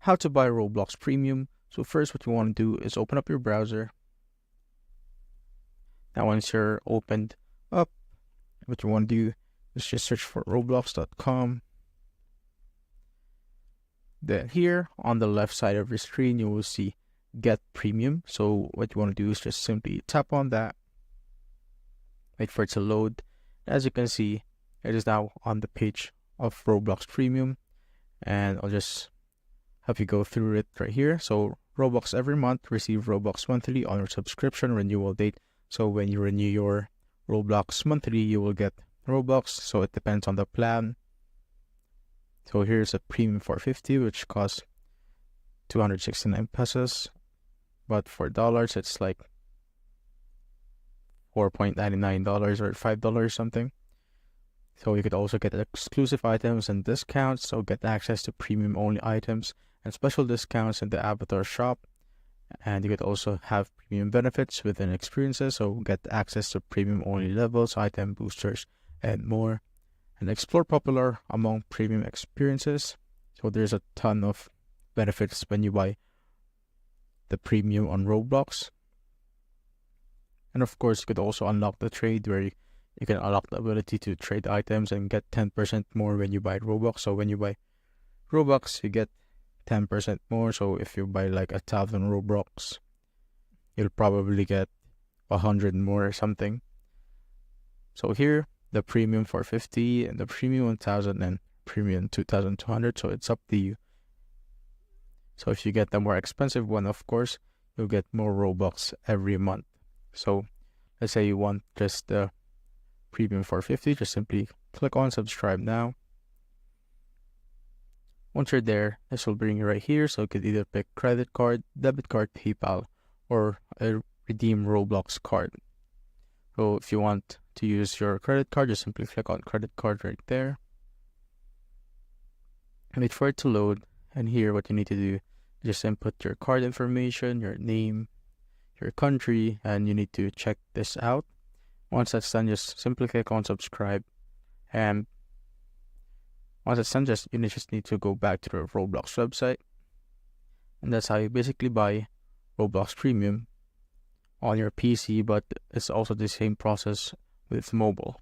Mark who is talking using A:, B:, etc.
A: how to buy Roblox Premium. So first what you want to do is open up your browser. Now once you're opened up, what you want to do is just search for roblox.com. Then here on the left side of your screen, you will see Get Premium. So what you want to do is just simply tap on that, wait for it to load. As you can see, it is now on the page of Roblox Premium, and I'll just have you go through it right here. So Roblox every month, receive Roblox monthly on your subscription renewal date. So when you renew your Roblox monthly, you will get Roblox. So it depends on the plan. So here's a premium 450, which costs 269 pesos, but for dollars it's like $4.99 or $5 something. So you could also get exclusive items and discounts, so get access to premium only items and special discounts in the avatar shop. And you could also have premium benefits within experiences, so get access to premium only levels, item boosters, and more. And explore popular among premium experiences. So there's a ton of benefits when you buy the premium on Roblox. And of course, you could also unlock the trade, where you can unlock the ability to trade items and get 10% more when you buy Robux. So when you buy Robux, you get 10% more. So if you buy like 1,000 Robux, you'll probably get 100 more or something. So here, the premium 450 and the premium 1,000 and premium 2,200. So it's up to you. So if you get the more expensive one, of course, you'll get more Robux every month. So let's say you want just the premium 450, just simply click on subscribe now. Once you're there, this will bring you right here. So you could either pick credit card, debit card, PayPal, or a redeem Roblox card. So if you want to use your credit card, just simply click on credit card right there. Wait for it to load. And here what you need to do, just input your card information, your name, your country, and you need to check this out. Once that's done, just simply click on subscribe. And once it's done, you just need to go back to the Roblox website. And that's how you basically buy Roblox Premium on your PC, but it's also the same process with mobile.